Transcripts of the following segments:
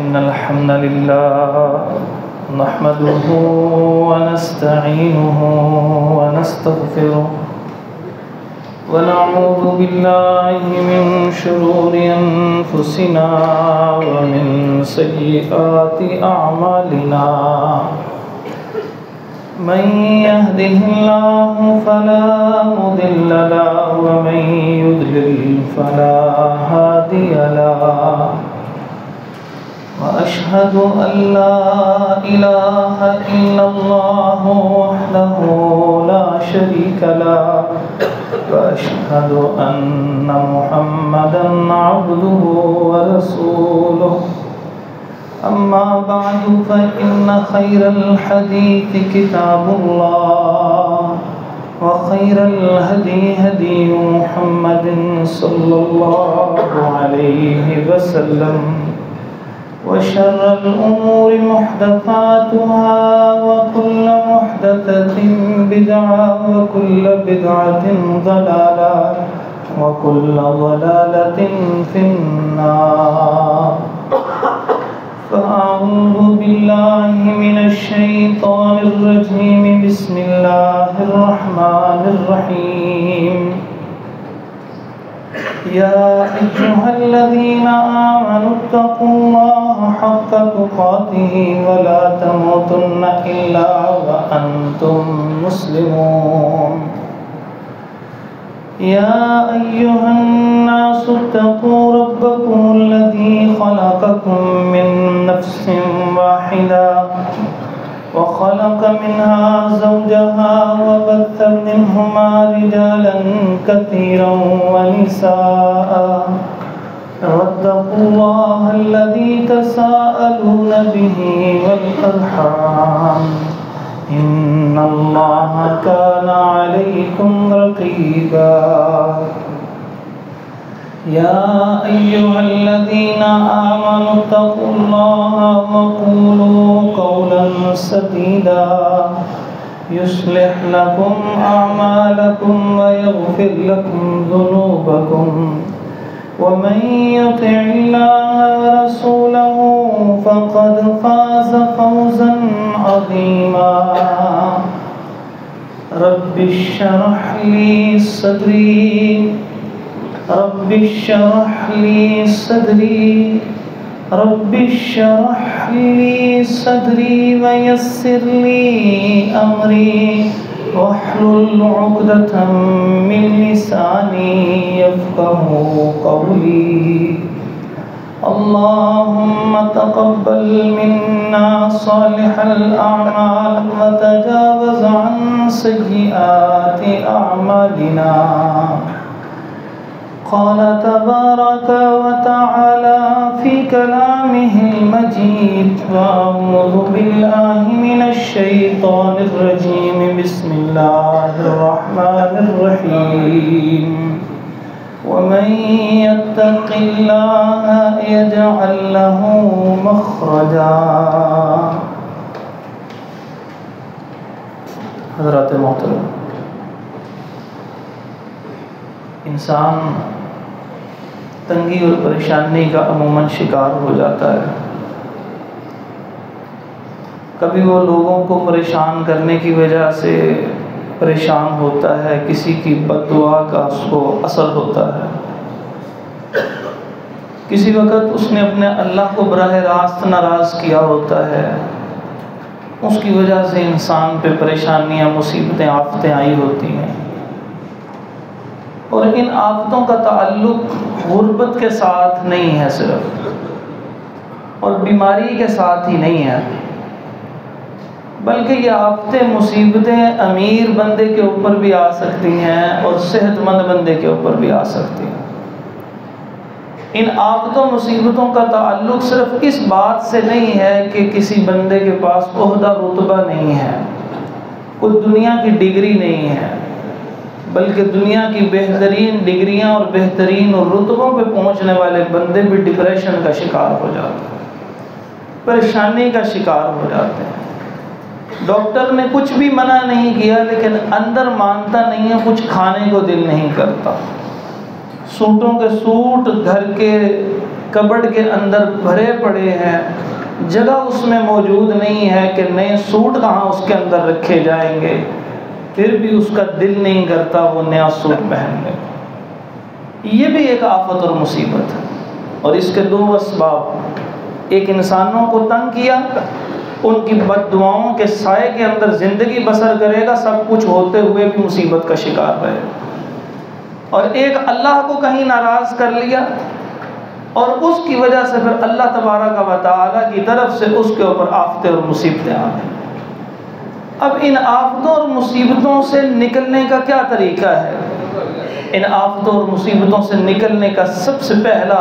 إن الحمد لله نحمده ونستعينه ونستغفره ونعوذ بالله من شرور أنفسنا ومن سيئات أعمالنا من يهده الله فلا مضل له ومن يضلل فلا هادي له وأشهد أن لا إله إلا الله وحده لا شريك له وأشهد أن محمدا عبده ورسوله أما بعد فإن خير الحديث كتاب الله وخير الهدي هدي محمد صلى الله عليه وسلم وشر الأمور محدثاتها وكل محدثة بدعة وكل بدعة ضلالة وكل ضلالة في النار فأعوذ بالله من الشيطان الرجيم بسم الله الرحمن الرحيم يا أيها الذين آمنوا اتقوا الله حق تقاته ولا تموتن إلا وأنتم مسلمون يا أيها الناس اتقوا ربكم الذي خلقكم من نفس واحدة وخلق منها زوجها وبث منهما رجالا كثيرا ونساء واتقوا الله الذي تساءلون به والأرحام إن الله كان عليكم رقيبا يا أيها الذين آمنوا اتقوا الله وقولوا قولا سديدا يصلح لكم أعمالكم ويغفر لكم ذنوبكم ومن يطع الله ورسوله فقد فاز فوزا عظيما رب اشرح لي صدري رب اشرح لي صدري رب اشرح لي صدري ويسر لي أمري واحلل عقدة من لساني يفقهوا قولي اللهم تقبل منا صالح الأعمال وتجاوز عن سيئات أعمالنا قال تبارك وتعالى في كلامه المجيد وأعوذ بالله من الشيطان الرجيم بسم الله الرحمن الرحيم ومن يتق الله يجعل له مخرجا حضرات محترم انسان تنگی اور پریشانی کا عموماً شکار ہو جاتا ہے. کبھی وہ لوگوں کو پریشان کرنے کی وجہ سے پریشان ہوتا ہے, کسی کی بد دعا کا اس کو اثر ہوتا ہے, کسی وقت اس نے اپنے اللہ کو براہ راست ناراض کیا ہوتا ہے, اس کی وجہ سے انسان پہ پریشانیاں مصیبتیں آفتیں آئی ہوتی ہیں. اور ان آفتوں کا تعلق غربت کے ساتھ نہیں ہے صرف, اور بیماری کے ساتھ ہی نہیں ہے, بلکہ یہ آفتیں مصیبتیں امیر بندے کے اوپر بھی آ سکتی ہیں اور صحت مند بندے کے اوپر بھی آ سکتی ہیں. ان آفتوں مصیبتوں کا تعلق صرف اس بات سے نہیں ہے کہ کسی بندے کے پاس عہدہ رتبہ نہیں ہے, کوئی دنیا کی ڈگری نہیں ہے, بلکہ دنیا کی بہترین ڈگریاں اور بہترین رتبوں پہ پہنچنے والے بندے بھی ڈپریشن کا شکار ہو جاتے ہیں, پریشانی کا شکار ہو جاتے ہیں. ڈاکٹر نے کچھ بھی منع نہیں کیا لیکن اندر مانتا نہیں ہے, کچھ کھانے کو دل نہیں کرتا. سوٹوں کے سوٹ, گھر کے کبڈ کے اندر بھرے پڑے ہیں، جگہ اس میں موجود نہیں ہے کہ نئے سوٹ کہاں اس کے اندر رکھے جائیں گے، پھر بھی اس کا دل نہیں کرتا وہ نیا سوٹ پہننے کو۔ یہ بھی ایک آفت اور مصیبت ہے، اور اس کے دو اسباب، ایک انسانوں کو تنگ کیا، ان کی بد دعاؤں کے سائے کے اندر زندگی بسر کرے گا، سب کچھ ہوتے ہوئے بھی مصیبت کا شکار رہے گا، اور ایک اللہ کو کہیں ناراض کر لیا، اور اس کی وجہ سے پھر اللہ تبارک و تعالیٰ کی طرف سے اس کے اوپر آفتیں اور مصیبتیں آ گئیں۔ اب ان آفتوں اور مصیبتوں سے نکلنے کا کیا طریقہ ہے؟ ان آفتوں اور مصیبتوں سے نکلنے کا سب سے پہلا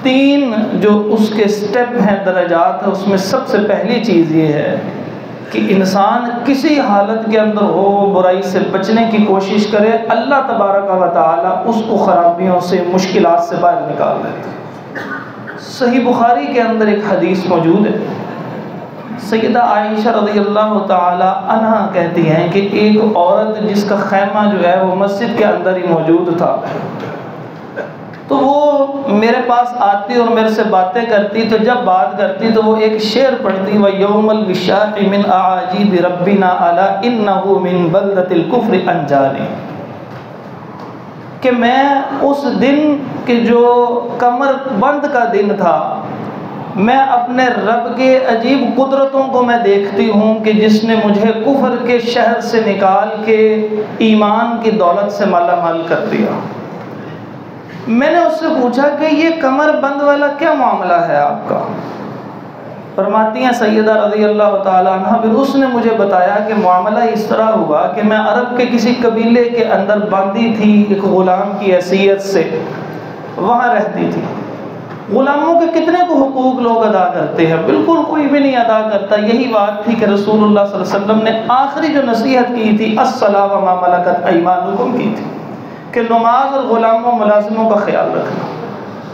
3 جو اس کے سٹیپ ہیں، درجات ہیں، اس میں سب سے پہلی چیز یہ ہے کہ انسان کسی حالت کے اندر ہو برائی سے بچنے کی کوشش کرے، اللہ تبارک و تعالیٰ اس کو خرابیوں سے، مشکلات سے باہر نکال دیتے ہیں۔ صحیح بخاری کے اندر ایک حدیث موجود ہے، سیدہ عائشہ رضی اللہ تعالی عنہا کہتی ہیں کہ ایک عورت جس کا خیمہ جو ہے وہ مسجد کے اندر ہی موجود تھا، تو وہ میرے پاس آتی اور میرے سے باتیں کرتی، تو جب بات کرتی تو وہ ایک شعر پڑھتی، وَيَوْمَ الْوِشَاحِ مِنْ أَعَاجِيبِ رَبِّنَا أَلَا إِنَّهُ مِنْ بَلْدَةِ الْكُفْرِ أَنْجَانِ، کہ میں اس دن کہ جو کمر بند کا دن تھا، میں اپنے رب کے عجیب قدرتوں کو میں دیکھتی ہوں کہ جس نے مجھے کفر کے شہر سے نکال کے ایمان کی دولت سے مالا مال کر دیا۔ میں نے اس سے پوچھا کہ یہ کمر بند والا کیا معاملہ ہے آپ کا؟ فرماتی ہیں سیدہ رضی اللہ تعالیٰ عنہ، پھر اس نے مجھے بتایا کہ معاملہ اس طرح ہوا کہ میں عرب کے کسی قبیلے کے اندر باندھی تھی، ایک غلام کی حیثیت سے وہاں رہتی تھی۔ غلاموں کے کتنے کو حقوق لوگ ادا کرتے ہیں، بالکل کوئی بھی نہیں ادا کرتا۔ یہی بات تھی کہ رسول اللہ صلی اللہ علیہ وسلم نے آخری جو نصیحت کی تھی الصلاۃ وما ملکت ایمانکم کی تھی، کہ نماز اور غلاموں ملازموں کا خیال رکھنا۔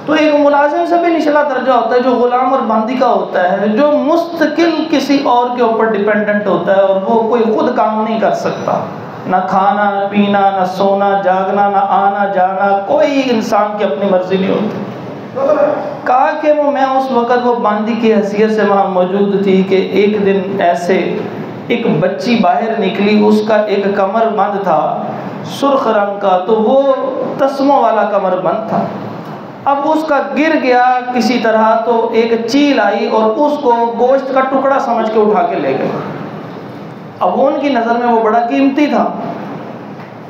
تو ایک ملازم سے بھی نچلا درجہ ہوتا ہے جو غلام اور باندی کا ہوتا ہے، جو مستقل کسی اور کے اوپر ڈیپینڈنٹ ہوتا ہے، اور وہ کوئی خود کام نہیں کر سکتا، نہ کھانا نہ پینا نہ سونا جاگنا نہ آنا جانا، کوئی انسان کی اپنی مرضی نہیں ہوتی۔ کہا کہ میں اس وقت وہ باندی کی حیثیت سے وہاں موجود تھی کہ ایک دن ایسے ایک بچی باہر نکلی، اس کا ایک کمر بند تھا سرخ رنگ کا، تو وہ تسموں والا کمر بند تھا۔ اب اس کا گر گیا کسی طرح، تو ایک چیل آئی اور اس کو گوشت کا ٹکڑا سمجھ کے اٹھا کے لے گئے۔ اب ان کی نظر میں وہ بڑا قیمتی تھا،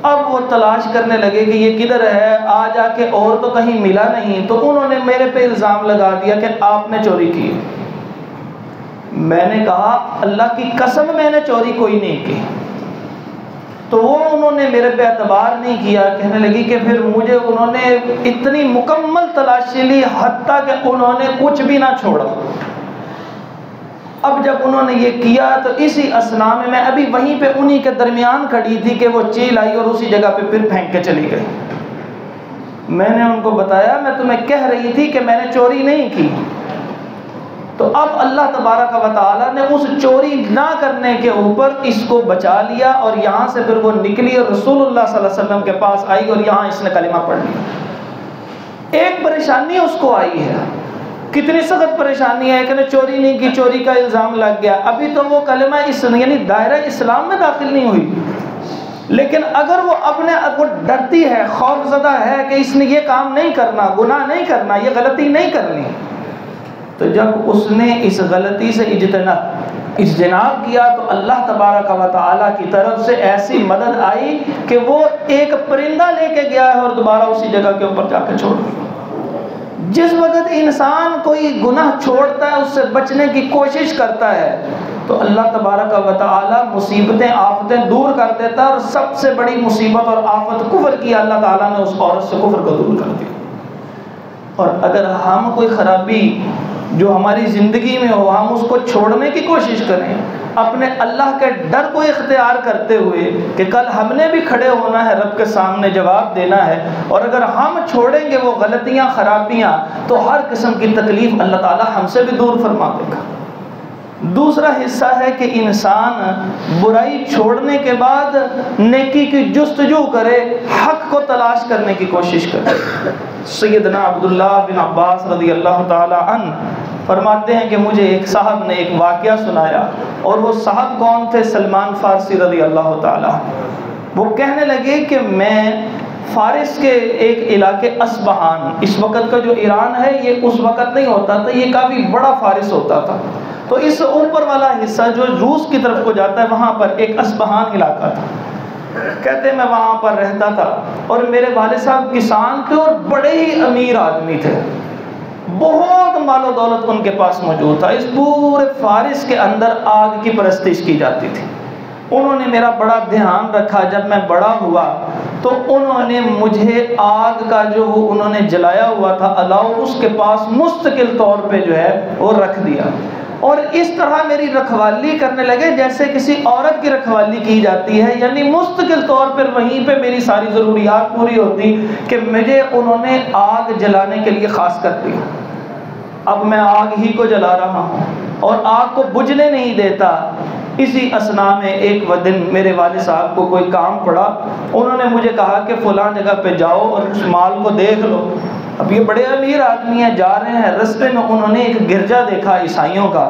اب وہ تلاش کرنے لگے کہ یہ کدھر ہے، آ جا کے اور تو کہیں ملا نہیں، تو انہوں نے میرے پہ الزام لگا دیا کہ آپ نے چوری کی۔ میں نے کہا اللہ کی قسم میں نے چوری کوئی نہیں کی۔ تو وہ انہوں نے میرے پہ اعتبار نہیں کیا، کہنے لگی کہ پھر مجھے انہوں نے اتنی مکمل تلاشی لی حتیٰ کہ انہوں نے کچھ بھی نہ چھوڑا۔ اب جب انہوں نے یہ کیا تو اسی اثنا میں ابھی وہیں پہ انہی کے درمیان کھڑی تھی کہ وہ چیل آئی اور اسی جگہ پہ پھر پھینک کے چلی گئی۔ میں نے ان کو بتایا میں تمہیں کہہ رہی تھی کہ میں نے چوری نہیں کی۔ تو اب اللہ تبارک و تعالیٰ نے اس چوری نہ کرنے کے اوپر اس کو بچا لیا، اور یہاں سے پھر وہ نکلی اور رسول اللہ صلی اللہ علیہ وسلم کے پاس آئی، اور یہاں اس نے کلمہ پڑھ لیا۔ ایک پریشانی اس کو آئی ہے، کتنی سخت پریشانی ہے کہ نے چوری نہیں کی، چوری کا الزام لگ گیا، ابھی تو وہ کلمہ یعنی دائرہ اسلام میں داخل نہیں ہوئی، لیکن اگر وہ اپنے وہ ڈرتی ہے، خوف زدہ ہے کہ اس نے یہ کام نہیں کرنا، گناہ نہیں کرنا، یہ غلطی نہیں کرنی، تو جب اس نے اس غلطی سے اجتناب کیا تو اللہ تبارک و تعالیٰ کی طرف سے ایسی مدد آئی کہ وہ ایک پرندہ لے کے گیا ہے اور دوبارہ اسی جگہ کے اوپر جا کے چھوڑ دیا۔ جس وقت انسان کوئی گناہ چھوڑتا ہے، اس سے بچنے کی کوشش کرتا ہے، تو اللہ تبارک و تعالیٰ مصیبتیں آفتیں دور کر دیتا ہے، اور سب سے بڑی مصیبت اور آفت کفر کی اللہ تعالیٰ نے اس عورت سے کفر کو دور کر دیا۔ اور اگر ہم کوئی خرابی جو ہماری زندگی میں ہو ہم اس کو چھوڑنے کی کوشش کریں، اپنے اللہ کے ڈر کو اختیار کرتے ہوئے کہ کل ہم نے بھی کھڑے ہونا ہے، رب کے سامنے جواب دینا ہے، اور اگر ہم چھوڑیں گے وہ غلطیاں خرابیاں تو ہر قسم کی تکلیف اللہ تعالیٰ ہم سے بھی دور فرما دے گا۔ دوسرا حصہ ہے کہ انسان برائی چھوڑنے کے بعد نیکی کی جستجو کرے، حق کو تلاش کرنے کی کوشش کرے۔ سیدنا عبداللہ بن عباس رضی اللہ تعالی عنہ فرماتے ہیں کہ مجھے ایک صاحب نے ایک واقعہ سنایا، اور وہ صاحب کون تھے؟ سلمان فارسی رضی اللہ تعالی عنہ۔ وہ کہنے لگے کہ میں فارس کے ایک علاقے اصبہان، اس وقت کا جو ایران ہے یہ اس وقت نہیں ہوتا تھا، یہ کافی بڑا فارس ہوتا تھا، تو اس اوپر والا حصہ جو روس کی طرف کو جاتا ہے وہاں پر ایک اصبہان علاقہ تھا۔ کہتے ہیں میں وہاں پر رہتا تھا، اور میرے والد صاحب کسان تھے اور بڑے ہی امیر آدمی تھے، بہت مال و دولت ان کے پاس موجود تھا۔ اس پورے فارس کے اندر آگ کی پرستش کی جاتی تھی۔ انہوں نے میرا بڑا دھیان رکھا، جب میں بڑا ہوا تو انہوں نے مجھے آگ کا جو انہوں نے جلایا ہوا تھا الاؤ، اس کے پاس مستقل طور پہ جو ہے وہ رکھ دیا، اور اس طرح میری رکھوالی کرنے لگے جیسے کسی عورت کی رکھوالی کی جاتی ہے، یعنی مستقل طور پر وہیں پہ میری ساری ضروریات پوری ہوتی کہ مجھے انہوں نے آگ جلانے کے لیے خاص کر دیا۔ اب میں آگ ہی کو جلا رہا ہوں اور آگ کو بجھنے نہیں دیتا۔ اسی اثنا میں ایک دن میرے والد صاحب کو کوئی کام پڑا، انہوں نے مجھے کہا کہ فلاں جگہ پہ جاؤ اور اس مال کو دیکھ لو۔ اب یہ بڑے امیر آدمی ہیں، جا رہے ہیں، رستے میں انہوں نے ایک گرجا دیکھا عیسائیوں کا،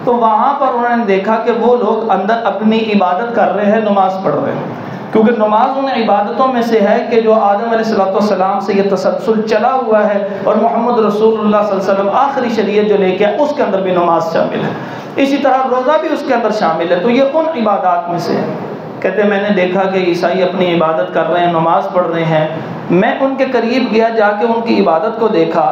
تو وہاں پر انہوں نے دیکھا کہ وہ لوگ اندر اپنی عبادت کر رہے ہیں، نماز پڑھ رہے ہیں، کیونکہ نماز ان عبادتوں میں سے ہے کہ جو آدم علیہ السلام سے یہ تسلسل چلا ہوا ہے، اور محمد رسول اللہ صلی اللہ علیہ وسلم آخری شریعت جو لے کے آئے اس کے اندر بھی نماز شامل ہے، اسی طرح روزہ بھی اس کے اندر شامل ہے، تو یہ ان عبادات میں سے ہے۔ کہتے ہیں میں نے دیکھا کہ عیسائی اپنی عبادت کر رہے ہیں، نماز پڑھ رہے ہیں، میں ان کے قریب گیا، جا کے ان کی عبادت کو دیکھا،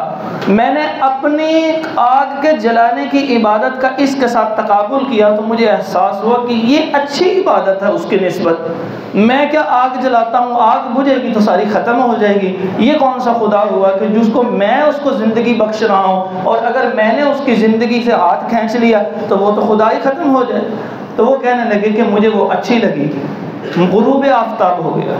میں نے اپنی آگ کے جلانے کی عبادت کا اس کے ساتھ تقابل کیا، تو مجھے احساس ہوا کہ یہ اچھی عبادت ہے اس کی نسبت۔ میں کیا آگ جلاتا ہوں، آگ بجھے گی تو ساری ختم ہو جائے گی، یہ کون سا خدا ہوا کہ جس کو میں اس کو زندگی بخش رہا ہوں، اور اگر میں نے اس کی زندگی سے ہاتھ کھینچ لیا تو وہ تو خدا ہی ختم ہو جائے۔ تو وہ کہنے لگے کہ مجھے وہ اچھی لگی، غروب آفتاب ہو گیا۔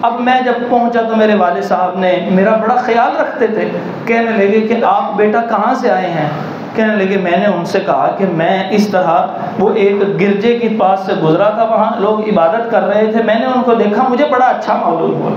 اب میں جب پہنچا تو میرے والد صاحب نے میرا بڑا خیال رکھتے تھے، کہنے لگے کہ آپ بیٹا کہاں سے آئے ہیں؟ کہنے لگے میں نے ان سے کہا کہ میں اس طرح وہ ایک گرجے کے پاس سے گزرا تھا، وہاں لوگ عبادت کر رہے تھے، میں نے ان کو دیکھا، مجھے بڑا اچھا معلوم ہوا۔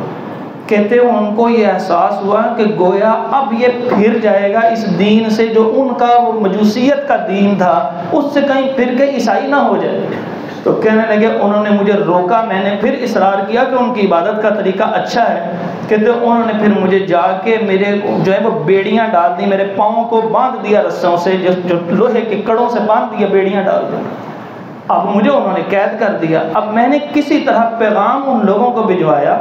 کہتے ہیں ان کو یہ احساس ہوا کہ گویا اب یہ پھر جائے گا اس دین سے جو ان کا وہ مجوسیت کا دین تھا، اس سے کہیں پھر کے عیسائی نہ ہو جائے۔ تو کہنے لگے انہوں نے مجھے روکا، میں نے پھر اصرار کیا کہ ان کی عبادت کا طریقہ اچھا ہے۔ کہتے ہیں انہوں نے پھر مجھے جا کے میرے جو ہے وہ بیڑیاں ڈال دی، میرے پاؤں کو باندھ دیا رسوں سے، جو لوہے کے کڑوں سے باندھ دیا، بیڑیاں ڈال دی۔ اب مجھے انہوں نے قید کر دیا۔ اب میں نے کسی طرح پیغام ان لوگوں کو بھجوایا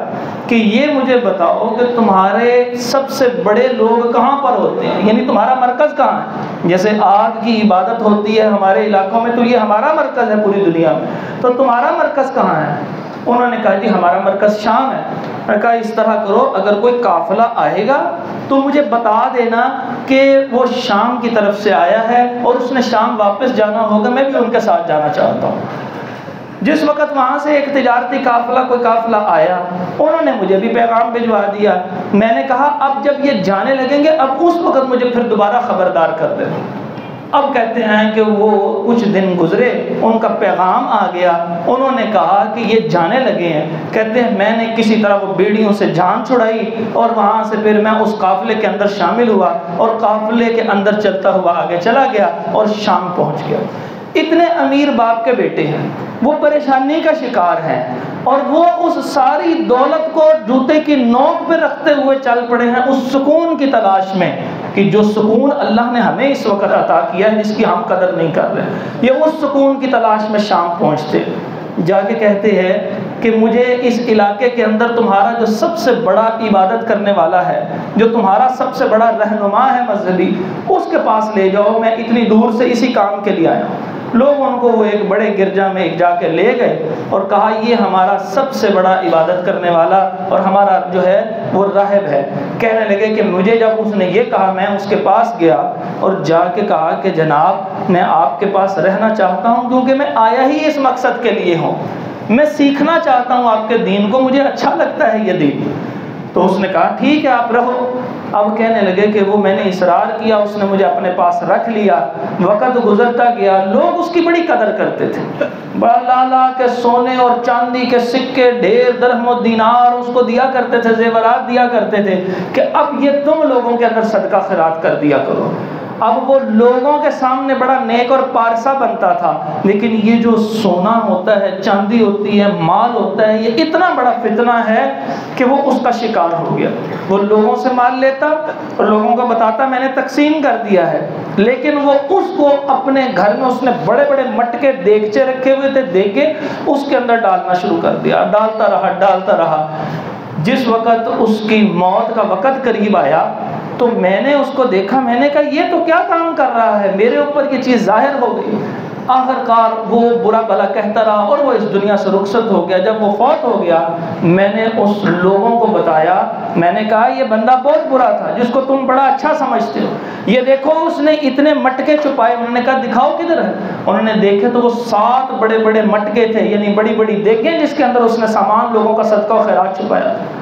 کہ یہ مجھے بتاؤ کہ تمہارے سب سے بڑے لوگ کہاں پر ہوتے ہیں، یعنی تمہارا مرکز کہاں ہے؟ جیسے آگ کی عبادت ہوتی ہے ہمارے علاقوں میں، تو یہ ہمارا مرکز ہے پوری دنیا میں، تو تمہارا مرکز کہاں ہے؟ انہوں نے کہا جی ہمارا مرکز شام ہے۔ میں نے کہا اس طرح کرو، اگر کوئی قافلہ آئے گا تو مجھے بتا دینا کہ وہ شام کی طرف سے آیا ہے اور اس نے شام واپس جانا ہوگا، میں بھی ان کے ساتھ جانا چاہتا ہوں۔ جس وقت وہاں سے ایک تجارتی قافلہ کوئی قافلہ آیا، انہوں نے مجھے بھی پیغام بھجوا دیا۔ میں نے کہا اب جب یہ جانے لگیں گے اب اس وقت مجھے پھر دوبارہ خبردار کر دیں۔ اب کہتے ہیں کہ وہ کچھ دن گزرے، ان کا پیغام آ گیا، انہوں نے کہا کہ یہ جانے لگے ہیں۔ کہتے ہیں میں نے کسی طرح وہ بیڑیوں سے جان چھڑائی اور وہاں سے پھر میں اس قافلے کے اندر شامل ہوا اور قافلے کے اندر چلتا ہوا آگے چلا گیا اور شام پہنچ گیا۔ اتنے امیر باپ کے بیٹے ہیں، وہ پریشانی کا شکار ہیں، اور وہ اس ساری دولت کو جوتے کی نوک پہ رکھتے ہوئے چل پڑے ہیں اس سکون کی تلاش میں کہ جو سکون اللہ نے ہمیں اس وقت عطا کیا ہے جس کی ہم قدر نہیں کر رہے۔ یہ اس سکون کی تلاش میں شام پہنچتے، جا کے کہتے ہیں کہ مجھے اس علاقے کے اندر تمہارا جو سب سے بڑا عبادت کرنے والا ہے، جو تمہارا سب سے بڑا رہنما ہے مذہبی، اس کے پاس لے جاؤ، میں اتنی دور سے اسی کام کے لیے آیا ہوں۔ لوگ ان کو وہ ایک بڑے گرجا میں ایک جا کے لے گئے اور کہا یہ ہمارا سب سے بڑا عبادت کرنے والا اور ہمارا جو ہے وہ راہب ہے۔ کہنے لگے کہ مجھے جب اس نے یہ کہا میں اس کے پاس گیا اور جا کے کہا کہ جناب میں آپ کے پاس رہنا چاہتا ہوں کیونکہ میں آیا ہی اس مقصد کے لیے ہوں، میں سیکھنا چاہتا ہوں آپ کے دین کو، مجھے اچھا لگتا ہے یہ دین۔ تو اس نے کہا ٹھیک ہے آپ رہو۔ اب کہنے لگے کہ وہ میں نے اصرار کیا، اس نے مجھے اپنے پاس رکھ لیا، وقت گزرتا گیا، لوگ اس کی بڑی قدر کرتے تھے، بڑا لا کے سونے اور چاندی کے سکے ڈھیر درہم و دینار اس کو دیا کرتے تھے، زیورات دیا کرتے تھے کہ اب یہ تم لوگوں کے اندر صدقہ خیرات کر دیا کرو۔ اب وہ لوگوں کے سامنے بڑا نیک اور پارسا بنتا تھا، لیکن یہ جو سونا ہوتا ہے، چاندی ہوتی ہے، مال ہوتا ہے، یہ اتنا بڑا فتنہ ہے کہ وہ اس کا شکار ہو گیا۔ وہ لوگوں سے مال لیتا اور لوگوں کو بتاتا میں نے تقسیم کر دیا ہے، لیکن وہ اس کو اپنے گھر میں اس نے بڑے بڑے مٹکے دیگچے رکھے ہوئے تھے، دیگے اس کے اندر ڈالنا شروع کر دیا، ڈالتا رہا۔ جس وقت اس کی موت کا وقت قریب آیا تو میں نے اس کو دیکھا، میں نے کہا یہ تو کیا کام کر رہا ہے، میرے اوپر یہ چیز ظاہر ہو گئی۔ آخر کار وہ برا بھلا کہتا رہا اور وہ اس دنیا سے رخصت ہو گیا۔ جب وہ فوت ہو گیا میں نے اس لوگوں کو بتایا، میں نے کہا یہ بندہ بہت برا تھا جس کو تم بڑا اچھا سمجھتے ہو، یہ دیکھو اس نے اتنے مٹکے چھپائے۔ انہوں نے کہا دکھاؤ کدھر ہے؟ انہوں نے دیکھے تو وہ 7 بڑے بڑے مٹکے تھے، یعنی بڑی بڑی دیگیں جس کے اندر اس نے سامان لوگوں کا صدقہ و خیرات چھپایا تھا۔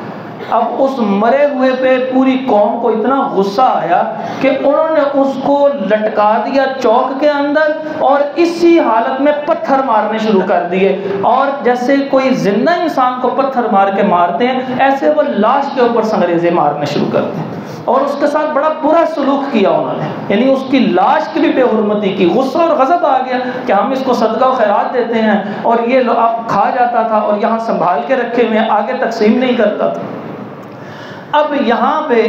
اب اس مرے ہوئے پہ پوری قوم کو اتنا غصہ آیا کہ انہوں نے اس کو لٹکا دیا چوک کے اندر اور اسی حالت میں پتھر مارنے شروع کر دیے، اور جیسے کوئی زندہ انسان کو پتھر مار کے مارتے ہیں ایسے وہ لاش کے اوپر سنگریزے مارنے شروع کرتے ہیں، اور اس کے ساتھ بڑا برا سلوک کیا انہوں نے، یعنی اس کی لاش کی بھی بے حرمتی کی۔ غصہ اور غضب آ گیا کہ ہم اس کو صدقہ و خیرات دیتے ہیں اور یہ اب کھا جاتا تھا اور یہاں سنبھال کے رکھے ہوئے ہیں، آگے تقسیم نہیں کرتا تھا۔ اب یہاں پہ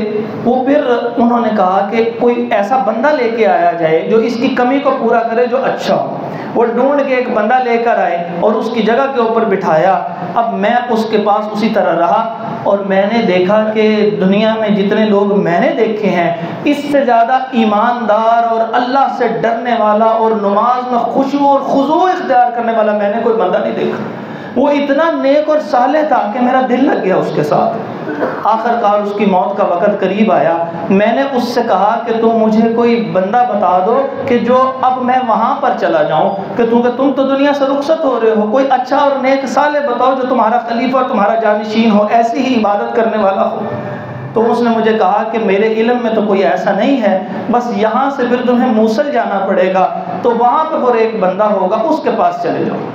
وہ پھر انہوں نے کہا کہ کوئی ایسا بندہ لے کے آیا جائے جو اس کی کمی کو پورا کرے، جو اچھا ہو۔ وہ ڈھونڈ کے ایک بندہ لے کر آئے اور اس کی جگہ کے اوپر بٹھایا۔ اب میں اس کے پاس اسی طرح رہا اور میں نے دیکھا کہ دنیا میں جتنے لوگ میں نے دیکھے ہیں اس سے زیادہ ایماندار اور اللہ سے ڈرنے والا اور نماز میں خشوع اور خضوع اختیار کرنے والا میں نے کوئی بندہ نہیں دیکھا۔ وہ اتنا نیک اور صالح تھا کہ میرا دل لگ گیا اس کے ساتھ۔ آخر کار اس کی موت کا وقت قریب آیا، میں نے اس سے کہا کہ تم مجھے کوئی بندہ بتا دو کہ جو اب میں وہاں پر چلا جاؤں، کہ تم تو دنیا سے رخصت ہو رہے ہو، کوئی اچھا اور نیک صالح بتاؤ جو تمہارا خلیفہ اور تمہارا جانشین ہو، ایسی ہی عبادت کرنے والا ہو۔ تو اس نے مجھے کہا کہ میرے علم میں تو کوئی ایسا نہیں ہے، بس یہاں سے پھر تمہیں موصل جانا پڑے گا، تو وہاں پہ وہ ایک بندہ ہوگا اس کے پاس چلے جاؤ۔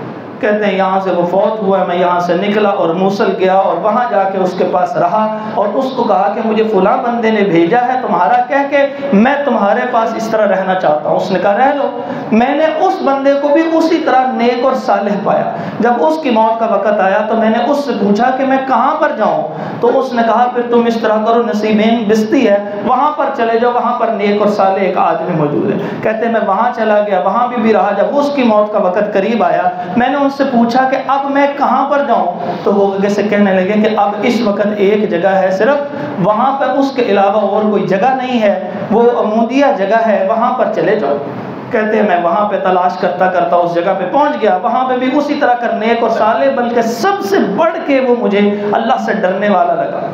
کہتے ہیں یہاں سے وہ فوت ہوا، میں یہاں سے نکلا اور موصل گیا اور وہاں جا کے اس کے پاس رہا اور اس کو کہا کہ مجھے فلاں بندے نے بھیجا ہے تمہارا کہہ کے، میں تمہارے پاس اس طرح رہنا چاہتا ہوں۔ اس نے کہا رہ لو۔ میں نے اس بندے کو بھی اسی طرح نیک اور صالح پایا۔ جب اس کی موت کا وقت آیا تو میں نے اس سے پوچھا کہ میں کہاں پر جاؤں، تو اس نے کہا پھر تم اس طرح کرو، نصیبین بستی ہے وہاں پر چلے جاؤ، وہاں پر نیک اور صالح ایک آدمی موجود ہے۔ کہتے ہیں میں وہاں چلا گیا، وہاں بھی رہا۔ جب اس کی موت کا وقت قریب آیا میں نے ان سے پوچھا کہ اب میں کہاں پر جاؤں، تو وہ جیسے کہنے لگے کہ اب اس وقت ایک جگہ ہے صرف، وہاں پر اس کے علاوہ اور کوئی جگہ نہیں ہے، وہ عمودیہ جگہ ہے، وہاں پر چلے جاؤ۔ کہتے ہیں میں وہاں پہ تلاش کرتا کرتا اس جگہ پہ پہنچ گیا، وہاں پہ بھی اسی طرح کا نیک اور صالح، بلکہ سب سے بڑھ کے وہ مجھے اللہ سے ڈرنے والا لگا۔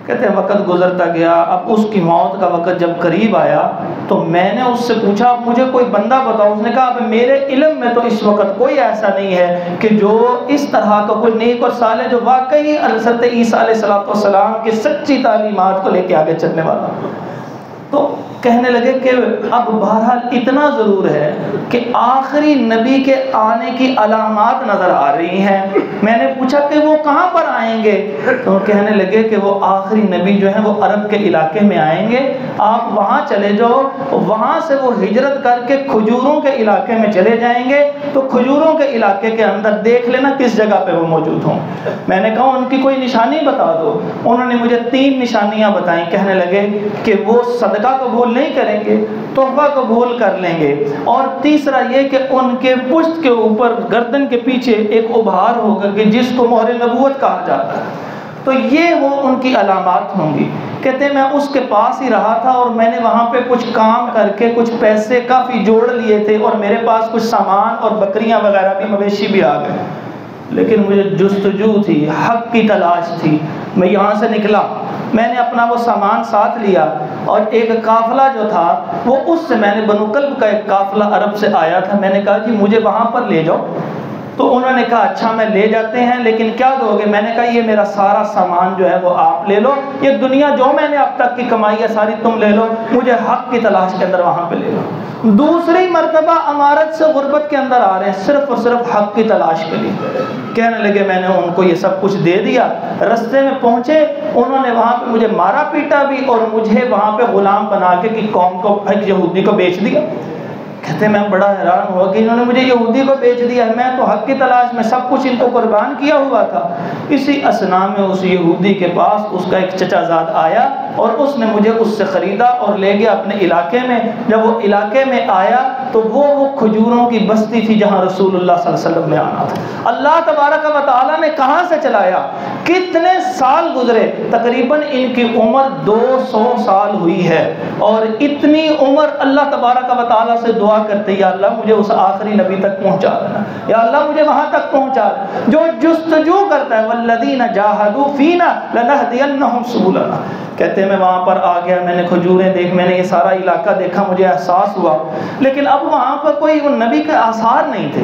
کہتے ہیں وقت گزرتا گیا، اب اس کی موت کا وقت جب قریب آیا تو میں نے اس سے پوچھا اب مجھے کوئی بندہ بتاؤ۔ اس نے کہا اب میرے علم میں تو اس وقت کوئی ایسا نہیں ہے کہ جو اس طرح کا کوئی نیک اور صالح جو واقعی حضرت عیسیٰ علیہ السلام کی سچی تعلیمات کو لے کے آگے چلنے والا۔ تو کہنے لگے کہ اب بہرحال اتنا ضرور ہے کہ آخری نبی کے آنے کی علامات نظر آ رہی ہیں۔ میں نے پوچھا کہ وہ کہاں پر آئیں گے، تو کہنے لگے کہ وہ آخری نبی جو ہیں وہ عرب کے علاقے میں آئیں گے، آپ وہاں چلے جاؤ، وہاں سے وہ ہجرت کر کے کھجوروں کے علاقے میں چلے جائیں گے، تو کھجوروں کے علاقے کے اندر دیکھ لینا کس جگہ پہ وہ موجود ہوں۔ میں نے کہا ان کی کوئی نشانی بتا دو۔ انہوں نے مجھے 3 نشانیاں بتائیں۔ کہنے لگے کہ وہ صدقہ قبول نہیں کریں گے، تحفہ قبول کر لیں گے، اور تیسرا یہ کہ ان کے پشت کے اوپر گردن کے پیچھے ایک ابھار ہوگا کہ جس کو مہر نبوت کہا جاتا ہے۔ تو یہ وہ ان کی علامات ہوں گی۔ کہتے ہیں میں اس کے پاس ہی رہا تھا اور میں نے وہاں پہ کچھ کام کر کے کچھ پیسے کافی جوڑ لیے تھے اور میرے پاس کچھ سامان اور بکریاں وغیرہ بھی، مویشی بھی آ گئے، لیکن مجھے جستجو تھی، حق کی تلاش تھی۔ میں یہاں سے نکلا، میں نے اپنا وہ سامان ساتھ لیا اور ایک قافلہ جو تھا وہ اس سے، میں نے بنو کلب کا ایک قافلہ عرب سے آیا تھا، میں نے کہا کہ مجھے وہاں پر لے جاؤ۔ تو انہوں نے کہا اچھا میں لے جاتے ہیں، لیکن کیا دو گے؟ میں نے کہا یہ میرا سارا سامان جو ہے وہ آپ لے لو، یہ دنیا جو میں نے اب تک کی کمائی ہے ساری تم لے لو، مجھے حق کی تلاش کے اندر وہاں پہ لے لو۔ دوسری مرتبہ امارت سے غربت کے اندر آ رہے ہیں صرف اور صرف حق کی تلاش کے لیے۔ کہنے لگے میں نے ان کو یہ سب کچھ دے دیا، رستے میں پہنچے انہوں نے وہاں پہ مجھے مارا پیٹا بھی اور مجھے وہاں پہ غلام بنا کے کہ قوم کو ایک یہودی کو بیچ دیا۔ کہتے ہیں میں بڑا حیران ہوا کہ انہوں نے مجھے یہودی کو بیچ دیا ہے، میں تو حق کی تلاش میں سب کچھ ان کو قربان کیا ہوا تھا۔ اسی اثنا میں اس یہودی کے پاس اس کا ایک چچا زاد آیا اور اس نے مجھے اس سے خریدا اور لے گیا اپنے علاقے میں۔ جب وہ علاقے میں آیا تو وہ کھجوروں کی بستی تھی جہاں رسول اللہ صلی اللہ علیہ وسلم نے آنا تھا۔ اللہ تبارک و تعالیٰ نے کہاں سے چلایا، کتنے سال گزرے، تقریباً ان کی عمر 200 سال ہوئی ہے، اور اتنی عمر اللہ تبارک و تعالیٰ سے دعا کرتے یا اللہ مجھے اس آخری نبی تک پہنچا دینا، یا اللہ مجھے وہاں تک پہنچا دینا جو جستجو کرتا ہے، والذین جاہدوا فینا لنہدینہم سبلنا۔ کہتے ہیں میں وہاں پر آ گیا، میں نے کھجوریں دیکھ، میں نے یہ سارا علاقہ دیکھا، مجھے احساس ہوا، لیکن اب وہاں پر کوئی ان نبی کے آثار نہیں تھے۔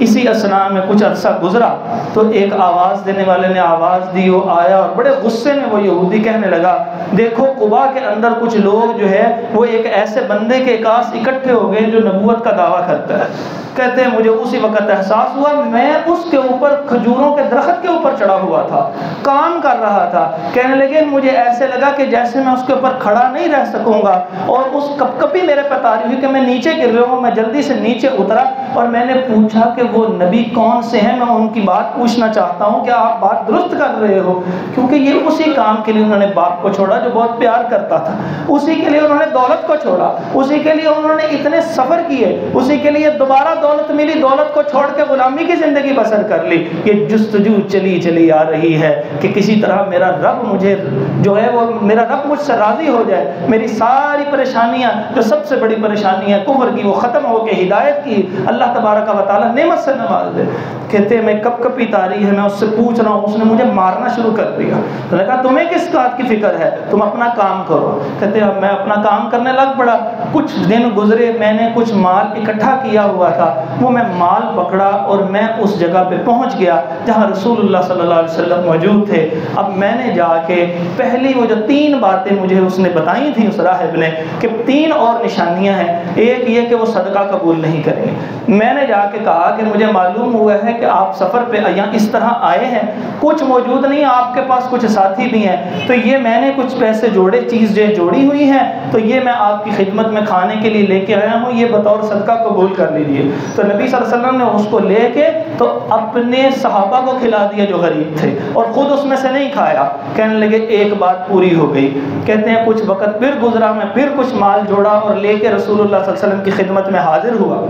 اسی اثنا میں کچھ عرصہ گزرا تو ایک آواز دینے والے نے آواز دی، وہ آیا اور بڑے غصے میں وہ یہودی کہنے لگا دیکھو قبا کے اندر کچھ لوگ جو ہے وہ ایک ایسے بندے کے پاس اکٹھے ہو گئے جو نبوت کا دعویٰ کرتا ہے۔ کہتے ہیں مجھے اسی وقت احساس ہوا میں اس کے اوپر کھجوروں کے درخت کے اوپر چڑھا ہوا تھا، کام کر رہا تھا۔ کہنے لگے مجھے ایسے لگا کہ جیسے میں اس کے اوپر کھڑا نہیں رہ سکوں گا، اور اس کپ کپی میرے پہ طاری ہوئی کہ میں نیچے گر رہا ہوں۔ میں جلدی سے نیچے اترا اور میں نے پوچھا کہ وہ نبی کون سے ہیں، میں ان کی بات پوچھنا چاہتا ہوں کہ آپ بات درست کر رہے ہو، کیونکہ یہ اسی کام کے لیے انہوں نے باپ کو چھوڑا جو بہت پیار کرتا تھا، اسی کے لیے انہوں نے دولت کو چھوڑا، اسی کے لیے انہوں نے اتنے سفر کیے، اسی کے لیے دوبارہ دولت ملی، دولت کو چھوڑ کے غلامی کی زندگی بسر کر لی۔ یہ جستجو چلی آ رہی ہے کہ کسی طرح میرا رب مجھے جو ہے وہ میرا رب مجھ سے راضی ہو جائے، میری ساری پریشانیاں جو سب سے بڑی پریشانی ہے کفر کی وہ ختم ہو کے ہدایت کی اللہ تبارک و تعالیٰ نعمت سے نواز دے۔ کہتے ہیں میں کپ کپی طاری ہے، میں اس سے پوچھ رہا ہوں، اس نے مجھے مارنا شروع کر دیا۔ تو نے کہا تمہیں کس بات کی فکر ہے، تم اپنا کام کرو۔ کہتے ہیں میں اپنا کام کرنے لگ پڑا، کچھ دن گزرے، میں نے کچھ مال اکٹھا کیا ہوا تھا، وہ میں مال پکڑا اور میں اس جگہ پہ پہنچ گیا جہاں رسول اللہ صلی اللہ علیہ وسلم موجود تھے۔ اب میں نے جا کے پہلی وہ جو 3 باتیں مجھے اس نے بتائی تھیں اس راہب نے کہ 3 اور نشانیاں ہیں، ایک یہ کہ وہ صدقہ قبول نہیں کریں گے۔ میں نے جا کے کہا کہ مجھے معلوم ہوا ہے کہ آپ سفر پہ یا اس طرح آئے ہیں، کچھ موجود نہیں، آپ کے پاس کچھ ساتھی بھی ہیں، تو یہ میں نے کچھ پیسے جوڑے، چیزیں جوڑی ہوئی ہیں، تو یہ میں آپ کی خدمت میں کھانے کے لیے لے کے آیا ہوں، یہ بطور صدقہ قبول کر لیجیے۔ تو نبی صلی اللہ علیہ وسلم نے اس کو لے کے تو اپنے صحابہ کو کھلا دیا جو غریب تھے، اور خود اس میں سے نہیں کھایا۔ کہنے لگے ایک بات پوری ہو گئی۔ کہتے ہیں کچھ وقت پھر گزرا، میں پھر کچھ مال جوڑا اور لے کے رسول اللہ صلی اللہ علیہ وسلم کی خدمت میں حاضر ہوا،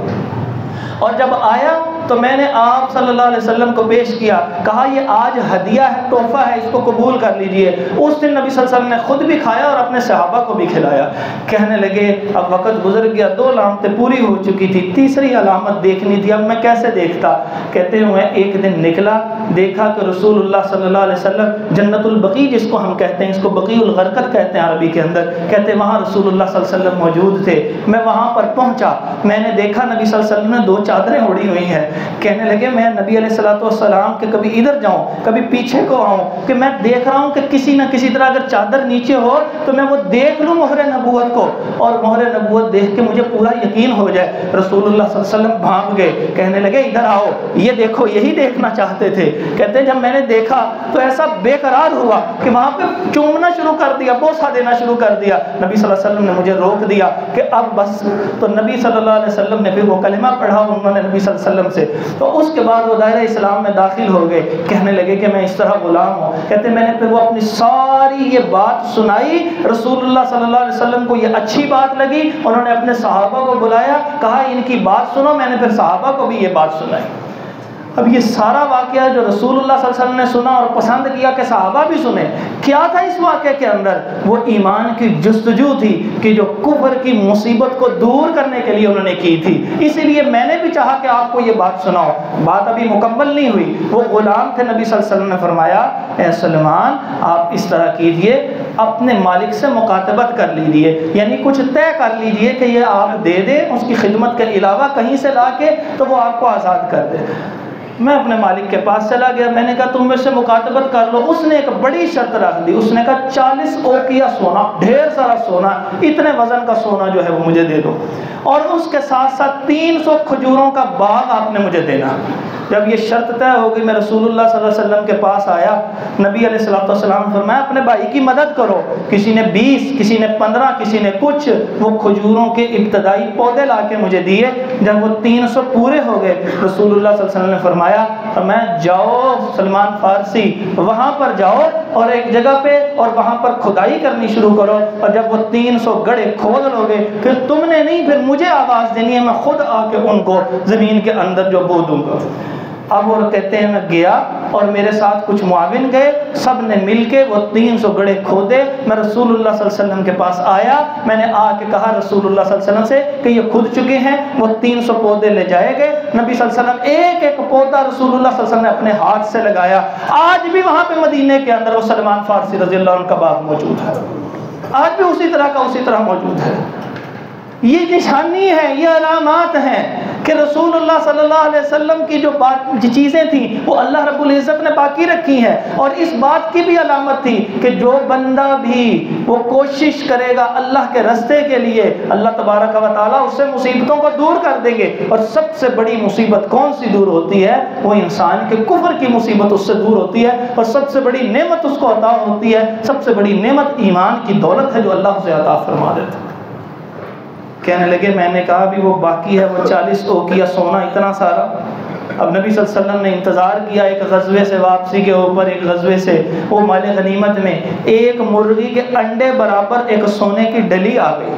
اور جب آیا تو میں نے آپ صلی اللہ علیہ وسلم کو پیش کیا، کہا یہ آج ہدیہ ہے، تحفہ ہے، اس کو قبول کر لیجئے۔ اس دن نبی صلی اللہ علیہ وسلم نے خود بھی کھایا اور اپنے صحابہ کو بھی کھلایا۔ کہنے لگے اب وقت گزر گیا، 2 علامتیں پوری ہو چکی تھی، تیسری علامت دیکھنی تھی، اب میں کیسے دیکھتا؟ کہتے ہیں میں ایک دن نکلا، دیکھا کہ رسول اللہ صلی اللہ علیہ وسلم جنت البقیع جس کو ہم کہتے ہیں، اس کو بقیع الغرقد کہتے ہیں عربی کے اندر، کہتے ہیں وہاں رسول اللہ صلی اللہ علیہ وسلم موجود تھے۔ میں وہاں پر پہنچا، میں نے دیکھا نبی صلی اللہ علیہ وسلم نے 2 چادریں اوڑھی ہوئی ہیں۔ کہنے لگے میں نبی علیہ السلام کے کبھی ادھر جاؤں کبھی پیچھے کو آؤں کہ میں دیکھ رہا ہوں کہ کسی نہ کسی طرح اگر چادر نیچے ہو تو میں وہ دیکھ لوں مہر نبوت کو، اور مہر نبوت دیکھ کے مجھے پورا یقین ہو جائے۔ رسول اللہ صلی اللہ علیہ وسلم بھاگ گئے، کہنے لگے ادھر آؤ، یہ دیکھو، یہی دیکھنا چاہتے تھے۔ کہتے ہیں جب میں نے دیکھا تو ایسا بے قرار ہوا کہ وہاں پہ چومنا شروع کر دیا، بوسہ دینا شروع کر دیا۔ نبی صلی اللہ علیہ وسلم نے مجھے روک دیا کہ اب بس۔ تو نبی صلی اللہ علیہ وسلم نے پھر وہ کلمہ پڑھا انہوں نے نبی صلی اللہ علیہ وسلم سے، تو اس کے بعد وہ دائرہ اسلام میں داخل ہو گئے۔ کہنے لگے کہ میں اس طرح غلام ہوں۔ کہتے میں نے پھر وہ اپنی ساری یہ بات سنائی، رسول اللہ صلی اللہ علیہ وسلم کو یہ اچھی بات لگی، انہوں نے اپنے صحابہ کو بلایا، کہا ان کی بات سنو۔ میں نے پھر صحابہ کو بھی یہ بات سنائی۔ اب یہ سارا واقعہ جو رسول اللہ صلی اللہ علیہ وسلم نے سنا اور پسند کیا کہ صحابہ بھی سنیں، کیا تھا اس واقعے کے اندر؟ وہ ایمان کی جستجو تھی کہ جو کفر کی مصیبت کو دور کرنے کے لیے انہوں نے کی تھی۔ اسی لیے میں نے بھی چاہا کہ آپ کو یہ بات سناؤ۔ بات ابھی مکمل نہیں ہوئی، وہ غلام تھے، نبی صلی اللہ علیہ وسلم نے فرمایا اے سلمان آپ اس طرح کیجئے، اپنے مالک سے مکاتبت کر لیجئے، یعنی کچھ طے کر لیجئے کہ یہ آپ دے دیں، اس کی خدمت کے علاوہ کہیں سے لا کے تو وہ آپ کو آزاد کر دے۔ میں اپنے مالک کے پاس چلا گیا، میں نے کہا تم مجھ سے مکاتبت کر لو۔ اس نے ایک بڑی شرط رکھ دی، اس نے کہا 40 اوقیہ سونا، ڈھیر سارا سونا، اتنے وزن کا سونا جو ہے وہ مجھے دے دو، اور اس کے ساتھ ساتھ 300 کھجوروں کا باغ آپ نے مجھے دینا۔ جب یہ شرط طے ہو گئی، میں رسول اللہ صلی اللہ علیہ وسلم کے پاس آیا، نبی علیہ السلام نے فرمایا اپنے بھائی کی مدد کرو۔ کسی نے 20، کسی نے 15، کسی نے کچھ، وہ کھجوروں کے ابتدائی پودے لا کے مجھے دیے۔ جب وہ 300 پورے ہو گئے، رسول اللہ صلی اللہ علیہ وسلم نے فرمایا جاؤ سلمان فارسی، وہاں پر جاؤ اور ایک جگہ پہ اور وہاں پر کھدائی کرنی شروع کرو، اور جب وہ 300 گڑھے کھود لو گے پھر تم نے نہیں، پھر مجھے آواز دینی ہے، میں خود آ کے ان کو زمین کے اندر جو بو دوں گا۔ اب وہ کہتے ہیں میں گیا اور میرے ساتھ کچھ معاون گئے، سب نے مل کے وہ 300 گڑھے کھودے۔ میں رسول اللہ صلی اللہ علیہ وسلم کے پاس آیا، میں نے آ کے کہا رسول اللہ صلی اللہ علیہ وسلم سے کہ یہ کھود چکے ہیں۔ وہ 300 پودے لے جائے گئے، نبی صلی اللہ علیہ وسلم ایک ایک پودا رسول اللہ صلی اللہ علیہ وسلم نے اپنے ہاتھ سے لگایا۔ آج بھی وہاں پہ مدینے کے اندر وہ سلمان فارسی رضی اللہ عنہ کا باغ موجود ہے، آج بھی اسی طرح موجود ہے۔ یہ نشانی ہے، یہ علامات ہیں کہ رسول اللہ صلی اللہ علیہ وسلم کی جو چیزیں تھیں وہ اللہ رب العزت نے باقی رکھی ہیں۔ اور اس بات کی بھی علامت تھی کہ جو بندہ بھی وہ کوشش کرے گا اللہ کے راستے کے لیے، اللہ تبارک و تعالیٰ اس سے مصیبتوں کو دور کر دیں گے۔ اور سب سے بڑی مصیبت کون سی دور ہوتی ہے؟ وہ انسان کے کفر کی مصیبت اس سے دور ہوتی ہے، اور سب سے بڑی نعمت اس کو عطا ہوتی ہے، سب سے بڑی نعمت ایمان کی دولت ہے جو اللہ اسے عطا فرما دیتا ہے۔ کہنے لگے میں نے کہا بھی وہ باقی ہے، وہ 40 اوقیہ سونا اتنا سارا۔ اب نبی صلی اللہ علیہ وسلم نے انتظار کیا، ایک غزوے سے واپسی کے اوپر، ایک غزوے سے وہ مال غنیمت میں ایک مرغی کے انڈے برابر ایک سونے کی ڈلی آ گئی۔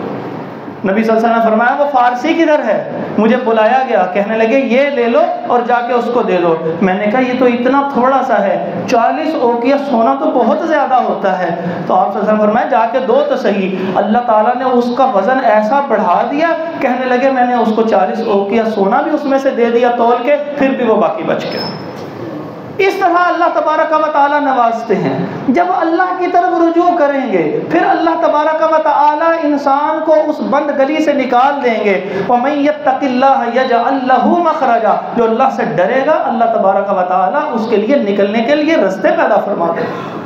نبی صلی اللہ علیہ وسلم نے فرمایا وہ فارسی کدھر ہے؟ مجھے بلایا گیا، کہنے لگے یہ لے لو اور جا کے اس کو دے دو۔ میں نے کہا یہ تو اتنا تھوڑا سا ہے، 40 اوقیہ سونا تو بہت زیادہ ہوتا ہے۔ تو آپ صلی اللہ علیہ وسلم نے فرمایا جا کے دو تو صحیح۔ اللہ تعالیٰ نے اس کا وزن ایسا بڑھا دیا، کہنے لگے میں نے اس کو 40 اوقیہ سونا بھی اس میں سے دے دیا تول کے، پھر بھی وہ باقی بچ گیا۔ اس طرح اللہ تبارک و تعالیٰ نوازتے ہیں۔ جب اللہ کی طرف رجوع کریں گے پھر اللہ تبارک و تعالیٰ انسان کو اس بند گلی سے نکال دیں گے۔ وَمَن يَتَّقِ اللَّهَ يَجْعَل لَّهُ مَخْرَجًا، جو اللہ سے ڈرے گا اللہ تبارک و تعالیٰ اس کے لیے نکلنے کے لیے راستے پیدا فرما دے گا۔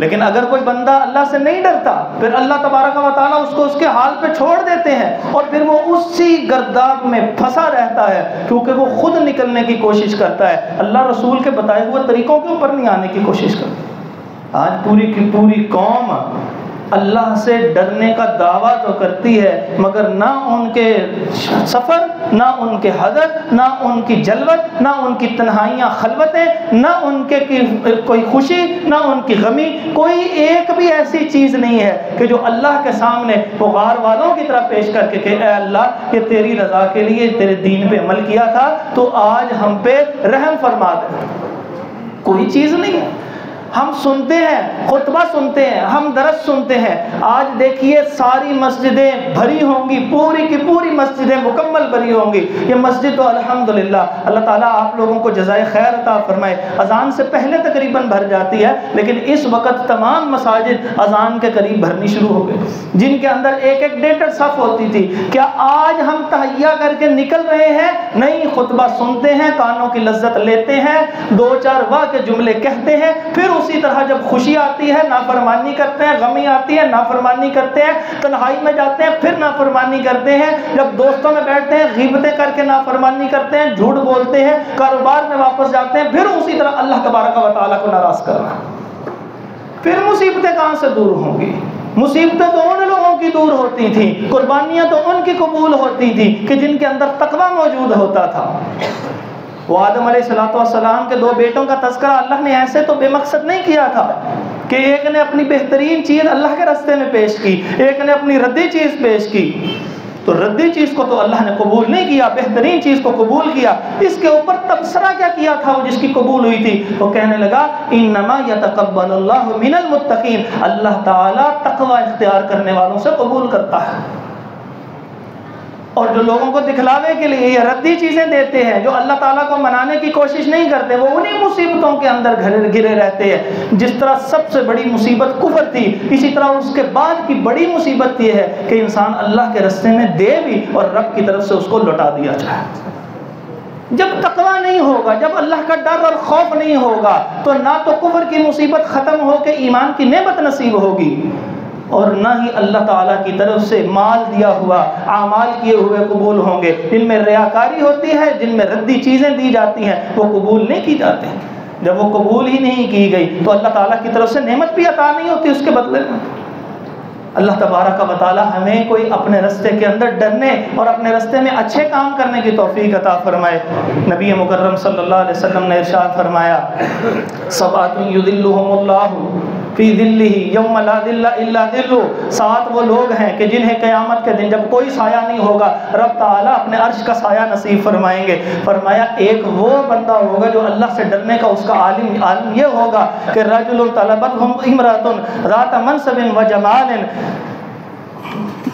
لیکن اگر کوئی بندہ اللہ سے نہیں ڈرتا پھر اللہ تبارک و تعالیٰ اس کو اس کے حال پہ چھوڑ دیتے ہیں، اور پھر وہ اسی گرداب میں پھنسا رہتا ہے، کیونکہ وہ خود نکلنے کی کوشش کرتا ہے، اللہ رسول کے بتائے ہوئے طریقوں کے اوپر نہیں آنے کی کوشش کرتا۔ آج پوری کی پوری قوم اللہ سے ڈرنے کا دعویٰ تو کرتی ہے، مگر نہ ان کے سفر، نہ ان کے حضر، نہ ان کی جلوت، نہ ان کی تنہائیاں خلوتیں، نہ ان کے کوئی خوشی، نہ ان کی غمی، کوئی ایک بھی ایسی چیز نہیں ہے کہ جو اللہ کے سامنے وہ غار والوں کی طرح پیش کر کے کہ اے اللہ یہ تیری رضا کے لیے تیرے دین پہ عمل کیا تھا تو آج ہم پہ رحم فرما دے۔ کوئی چیز نہیں ہے۔ ہم سنتے ہیں، خطبہ سنتے ہیں، ہم درس سنتے ہیں، آج دیکھیے ساری مسجدیں بھری ہوں گی، پوری کی پوری مسجدیں مکمل بھری ہوں گی۔ یہ مسجد تو الحمدللہ اللہ تعالیٰ آپ لوگوں کو جزائے خیر عطا فرمائے، اذان سے پہلے تقریباً بھر جاتی ہے، لیکن اس وقت تمام مساجد اذان کے قریب بھرنی شروع ہو گئی، جن کے اندر ایک ایک 1.5 صف ہوتی تھی۔ کیا آج ہم تحیہ کر کے نکل رہے ہیں؟ نہیں، خطبہ سنتے ہیں، کانوں کی لذت لیتے ہیں، 2-4 واہ کے جملے کہتے ہیں، پھر اسی طرح جب خوشی آتی ہے نافرمانی کرتے ہیں، غمی آتی ہے نافرمانی کرتے ہیں، تنہائی میں جاتے ہیں پھر نافرمانی کرتے ہیں، جب دوستوں میں بیٹھتے ہیں غیبتیں کر کے نافرمانی کرتے ہیں، جھوٹ بولتے ہیں، کاروبار میں واپس جاتے ہیں، پھر اسی طرح اللہ تبارک و تعالیٰ کو ناراض کرنا۔ پھر مصیبتیں کہاں سے دور ہوں گی؟ مصیبتیں تو ان لوگوں کی دور ہوتی تھیں، قربانیاں تو ان کی قبول ہوتی تھیں کہ جن کے اندر تقویٰ موجود ہوتا تھا۔ وہ آدم علیہ السلام کے 2 بیٹوں کا تذکرہ اللہ نے ایسے تو بے مقصد نہیں کیا تھا کہ ایک نے اپنی بہترین چیز اللہ کے راستے میں پیش کی، ایک نے اپنی ردی چیز پیش کی، تو ردی چیز کو تو اللہ نے قبول نہیں کیا، بہترین چیز کو قبول کیا۔ اس کے اوپر تبصرہ کیا کیا تھا وہ جس کی قبول ہوئی تھی؟ وہ کہنے لگا انما یتقبل اللہ من المتقین، اللہ تعالیٰ تقوی اختیار کرنے والوں سے قبول کرتا ہے۔ اور جو لوگوں کو دکھلاوے کے لیے یہ ردی چیزیں دیتے ہیں، جو اللہ تعالیٰ کو منانے کی کوشش نہیں کرتے، وہ انہی مصیبتوں کے اندر گھرے رہتے ہیں۔ جس طرح سب سے بڑی مصیبت کفر تھی، اسی طرح اس کے بعد کی بڑی مصیبت یہ ہے کہ انسان اللہ کے راستے میں دے بھی اور رب کی طرف سے اس کو لوٹا دیا جائے۔ جب تقویٰ نہیں ہوگا، جب اللہ کا ڈر اور خوف نہیں ہوگا، تو نہ تو کفر کی مصیبت ختم ہو کے ایمان کی نعمت نصیب ہوگی، اور نہ ہی اللہ تعالیٰ کی طرف سے مال دیا ہوا، اعمال کیے ہوئے قبول ہوں گے۔ جن میں ریاکاری ہوتی ہے، جن میں ردی چیزیں دی جاتی ہیں، وہ قبول نہیں کی جاتی ہیں۔ جب وہ قبول ہی نہیں کی گئی تو اللہ تعالیٰ کی طرف سے نعمت بھی عطا نہیں ہوتی اس کے بدلے میں۔ اللہ تبارک و تعالیٰ ہمیں کوئی اپنے رستے کے اندر ڈرنے اور اپنے رستے میں اچھے کام کرنے کی توفیق عطا فرمائے۔ نبی مکرم صلی اللہ علیہ وسلم نے ارشاد فرمایا، سبعۃ یظلھم اللہ فی ظلہ یوم لا ظل الا ظلہ، 7 وہ لوگ ہیں کہ جنہیں قیامت کے دن جب کوئی سایہ نہیں ہوگا، رب تعالیٰ اپنے عرش کا سایہ نصیب فرمائیں گے۔ فرمایا ایک وہ بندہ ہوگا جو اللہ سے ڈرنے کا اس کا عالم یہ ہوگا کہ رجل طلبتہ امرأة ذات منصب و جمال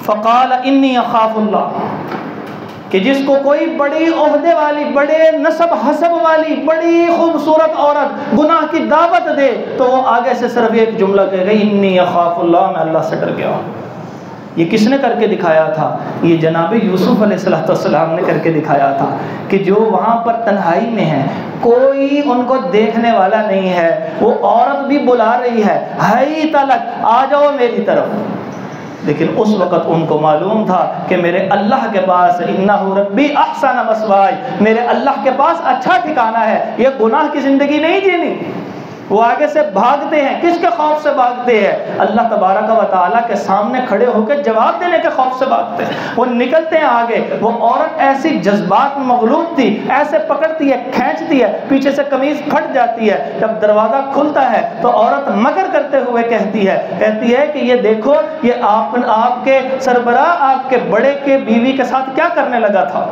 فقال انی اخاف اللہ، کہ جس کو کوئی بڑی عہدے والی، بڑے نسب حسب والی، بڑی خوبصورت عورت گناہ کی دعوت دے تو وہ آگے سے صرف ایک جملہ کہے گا، انی اخاف اللہ، میں اللہ سے ڈر گیا ہوں۔ یہ کس نے کر کے دکھایا تھا؟ یہ جناب یوسف علیہ السلام نے کر کے دکھایا تھا، کہ جو وہاں پر تنہائی میں ہیں، کوئی ان کو دیکھنے والا نہیں ہے، وہ عورت بھی بلا رہی ہے، ہائی تلک، آ جاؤ میری طرف، لیکن اس وقت ان کو معلوم تھا کہ میرے اللہ کے پاس انہ ربی احسن مثوائی، میرے اللہ کے پاس اچھا ٹھکانہ ہے، یہ گناہ کی زندگی نہیں جینی۔ وہ آگے سے بھاگتے ہیں، کس کے خوف سے بھاگتے ہیں؟ اللہ تبارک و تعالیٰ کے سامنے کھڑے ہو کے جواب دینے کے خوف سے بھاگتے ہیں۔ وہ نکلتے ہیں آگے، وہ عورت ایسی جذبات میں مغلوب تھی، ایسے پکڑتی ہے، کھینچتی ہے، پیچھے سے قمیض پھٹ جاتی ہے۔ جب دروازہ کھلتا ہے تو عورت مکر کرتے ہوئے کہتی ہے کہ یہ دیکھو، یہ آپ کے سربراہ، آپ کے بڑے کے بیوی کے ساتھ کیا کرنے لگا تھا۔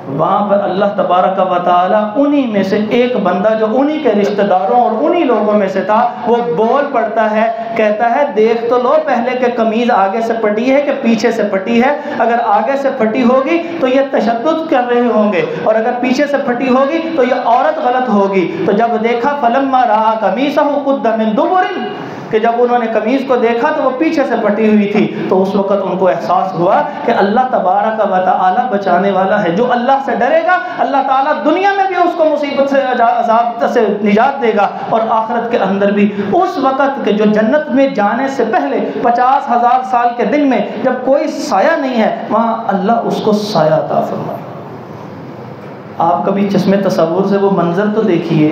وہاں پر اللہ تبارک و تعالیٰ انہی میں سے ایک بندہ جو انہی کے رشتہ داروں اور انہی لوگوں میں سے تھا، وہ بول پڑتا ہے، کہتا ہے دیکھ تو لو پہلے کہ قمیض آگے سے پھٹی ہے کہ پیچھے سے پھٹی ہے، اگر آگے سے پھٹی ہوگی تو یہ تشدد کر رہے ہوں گے، اور اگر پیچھے سے پھٹی ہوگی تو یہ عورت غلط ہوگی۔ تو جب دیکھا فلما رأى قمیصہ قد من دبر، کہ جب انہوں نے قمیض کو دیکھا تو وہ پیچھے سے پھٹی ہوئی تھی، تو اس وقت ان کو احساس ہوا کہ اللہ تبارک و تعالی بچانے والا ہے۔ جو اللہ سے ڈرے گا، اللہ تعالیٰ دنیا میں بھی اس کو مصیبت سے، عذاب سے نجات دے گا، اور آخرت کے اندر بھی۔ اس وقت کہ جو جنت میں جانے سے پہلے 50,000 سال کے دن میں جب کوئی سایہ نہیں ہے، وہاں اللہ اس کو سایہ عطا فرمائے۔ آپ کبھی چشمے تصور سے وہ منظر تو دیکھیے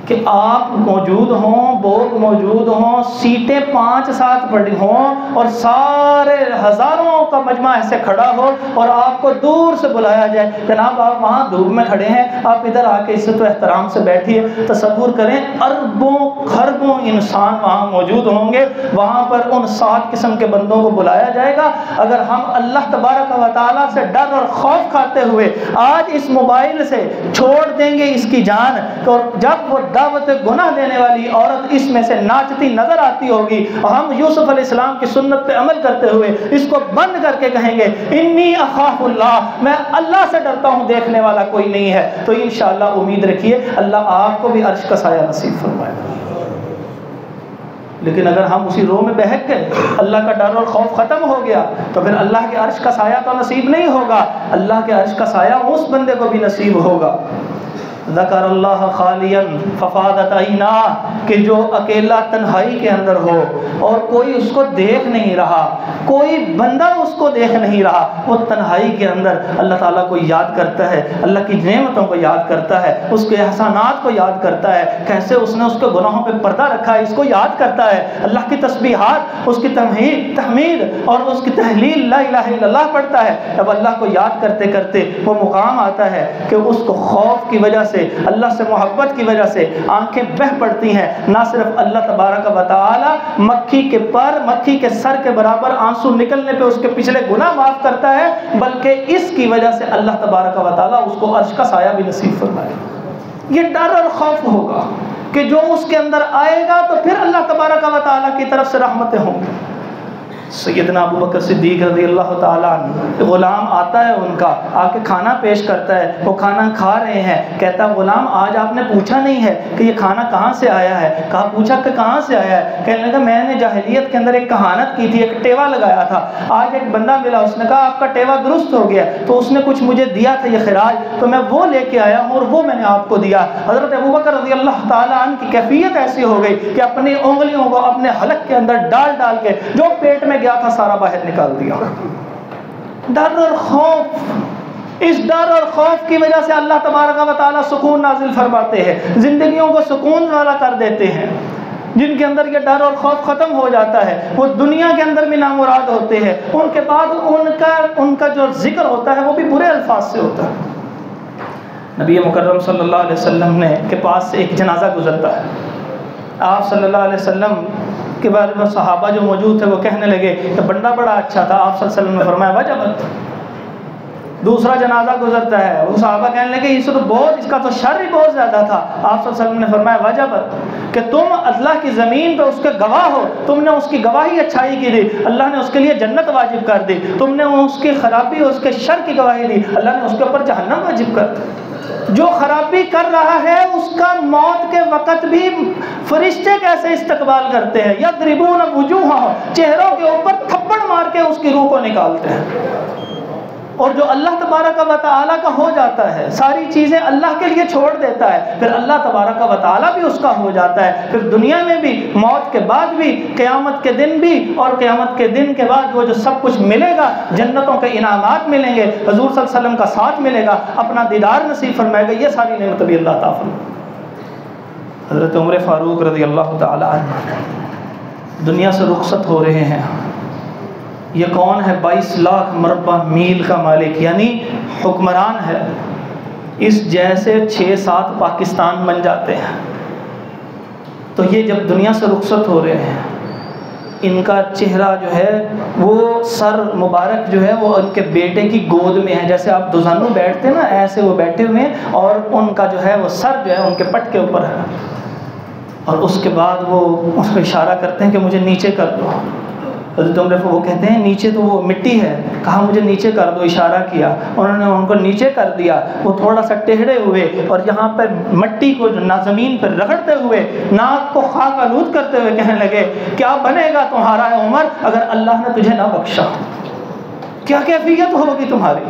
کہ آپ موجود ہوں، لوگ موجود ہوں، سیٹیں 5-7 پڑی ہوں، اور سارے ہزاروں کا مجمع ایسے کھڑا ہو، اور آپ کو دور سے بلایا جائے، جناب آپ وہاں دھوپ میں کھڑے ہیں، آپ ادھر آ کے عزت و احترام سے بیٹھیے۔ تصور کریں اربوں خربوں انسان وہاں موجود ہوں گے، وہاں پر ان 7 قسم کے بندوں کو بلایا جائے گا۔ اگر ہم اللہ تبارک و تعالیٰ سے ڈر اور خوف کھاتے ہوئے آج اس موبائل سے چھوڑ دیں گے اس کی جان، تو جب وہ دعوت گناہ دینے والی عورت اس میں سے ناچتی نظر آتی ہوگی، اور ہم یوسف علیہ السلام کی سنت پہ عمل کرتے ہوئے اس کو بند کر کے کہیں گے انی اخاف اللہ، میں اللہ سے ڈرتا ہوں، دیکھنے والا کوئی نہیں ہے، تو انشاءاللہ امید رکھیے اللہ آپ کو بھی عرش کا سایہ نصیب فرمائے گا۔ لیکن اگر ہم اسی رو میں بہک گئے، اللہ کا ڈر اور خوف ختم ہو گیا، تو پھر اللہ کے عرش کا سایہ تو نصیب نہیں ہوگا، اللہ کے عرش کا سایہ اس بندے کو بھی نصیب ہوگا۔ ذکر اللہ خالیا ففاضت عیناہ، کہ جو اکیلا تنہائی کے اندر ہو اور کوئی اس کو دیکھ نہیں رہا، کوئی بندہ اس کو دیکھ نہیں رہا، وہ تنہائی کے اندر اللہ تعالیٰ کو یاد کرتا ہے، اللہ کی نعمتوں کو یاد کرتا ہے، اس کے احسانات کو یاد کرتا ہے، کیسے اس نے اس کے گناہوں پہ پردہ رکھا ہے اس کو یاد کرتا ہے، اللہ کی تسبیحات، اس کی تحمید اور اس کی تحلیل لا الہ الا اللہ پڑھتا ہے۔ جب اللہ کو یاد کرتے کرتے وہ مقام آتا ہے کہ اس کو خوف کی وجہ سے، اللہ سے محبت کی وجہ سے آنکھیں بہ پڑتی ہیں، نہ صرف اللہ تبارک و تعالی مکھی کے سر کے برابر آنسو نکلنے پہ اس کے پچھلے گناہ معاف کرتا ہے، بلکہ اس کی وجہ سے اللہ تبارک و تعالی اس کو عرش کا سایہ بھی نصیب فرمائے۔ یہ ڈر اور خوف ہوگا کہ جو اس کے اندر آئے گا تو پھر اللہ تبارک و تعالی کی طرف سے رحمتیں ہوں گی۔ سیدنا ابو بکر صدیق رضی اللہ تعالیٰ عنہ، غلام آتا ہے ان کا، آ کے کھانا پیش کرتا ہے، وہ کھانا کھا رہے ہیں، کہتا ہے غلام آج آپ نے پوچھا نہیں ہے کہ یہ کھانا کہاں سے آیا ہے؟ کہا پوچھا کہ کہاں سے آیا ہے؟ کہنے لگا میں نے جاہلیت کے اندر ایک کہانت کی تھی، ایک ٹیوا لگایا تھا، آج ایک بندہ ملا، اس نے کہا آپ کا ٹیوا درست ہو گیا، تو اس نے کچھ مجھے دیا تھا یہ خراج، تو میں وہ لے کے آیا ہوں اور وہ میں نے آپ کو دیا۔ حضرت ابوبکر رضی اللہ تعالیٰ عنہ کی کیفیت ایسی ہو گئی کہ اپنی انگلیوں کو اپنے حلق کے اندر ڈال ڈال کے جو پیٹ میں گیا تھا سارا باہر نکال دیا۔ ڈر اور خوف، اس ڈر اور خوف کی وجہ سے اللہ تبارک و تعالیٰ سکون نازل فرماتے ہیں، زندگیوں کو سکون والا کر دیتے ہیں۔ جن کے اندر یہ ڈر اور خوف ختم ہو جاتا ہے وہ دنیا کے اندر بھی نامراد ہوتے ہیں، ان کے بعد ان کا جو ذکر ہوتا ہے وہ بھی برے الفاظ سے ہوتا ہے۔ نبی مکرم صلی اللہ علیہ وسلم کے پاس سے ایک جنازہ گزرتا ہے، آپ صلی اللہ علیہ وسلم کے بارے میں صحابہ جو موجود تھے وہ کہنے لگے کہ بندہ بڑا اچھا تھا، آپ صلی اللہ علیہ وسلم نے فرمایا وجبت۔ دوسرا جنازہ گزرتا ہے، وہ صحابہ کہنے لگے اس کا تو شر ہی بہت زیادہ تھا، آپ صلی اللہ علیہ وسلم نے فرمایا وجبت، کہ تم اللہ کی زمین پہ اس کے گواہ ہو، تم نے اس کی گواہی اچھائی کی دی، اللہ نے اس کے لیے جنت واجب کر دی، تم نے اس کی خرابی اس کے شر کی گواہی دی، اللہ نے اس کے اوپر جہنم واجب کر دی۔ جو خرابی کر رہا ہے اس کا موت کے وقت بھی فرشتے کیسے استقبال کرتے ہیں، یضربون وجوہہم، چہروں کے اوپر تھپڑ مار کے اس کی روح کو نکالتے ہیں۔ اور جو اللہ تبارک و تعالیٰ کا ہو جاتا ہے، ساری چیزیں اللہ کے لیے چھوڑ دیتا ہے، پھر اللہ تبارک و تعالیٰ بھی اس کا ہو جاتا ہے، پھر دنیا میں بھی، موت کے بعد بھی، قیامت کے دن بھی، اور قیامت کے دن کے بعد وہ جو سب کچھ ملے گا، جنتوں کے انعامات ملیں گے، حضور صلی اللہ علیہ وسلم کا ساتھ ملے گا، اپنا دیدار نصیب فرمائے گا، یہ ساری نعمت بھی اللہ تعالیٰ فرمائے۔ حضرت عمر فاروق رضی اللہ تعالیٰ عنہ دنیا سے رخصت ہو رہے ہیں۔ یہ کون ہے؟ 22 لاکھ مربع میل کا مالک، یعنی حکمران ہے، اس جیسے 6-7 پاکستان بن جاتے ہیں۔ تو یہ جب دنیا سے رخصت ہو رہے ہیں، ان کا چہرہ جو ہے وہ سر مبارک جو ہے وہ ان کے بیٹے کی گود میں ہے، جیسے آپ دوزانو بیٹھتے ہیں نا، ایسے وہ بیٹھے ہوئے ہیں، اور ان کا جو ہے وہ سر جو ہے ان کے پٹ کے اوپر ہے، اور اس کے بعد وہ اس کو اشارہ کرتے ہیں کہ مجھے نیچے کر دو۔ حضرت عمر وہ کہتے ہیں نیچے تو وہ مٹی ہے، کہا مجھے نیچے کر دو، اشارہ کیا، انہوں نے ان کو نیچے کر دیا، وہ تھوڑا سا ٹیڑھے ہوئے اور یہاں پر مٹی کو زمین پر رگڑتے ہوئے، ناک کو خاک آلود کرتے ہوئے کہنے لگے کیا بنے گا تمہارا عمر اگر اللہ نے تجھے نہ بخشا؟ کیا کیفیت ہوگی تمہاری؟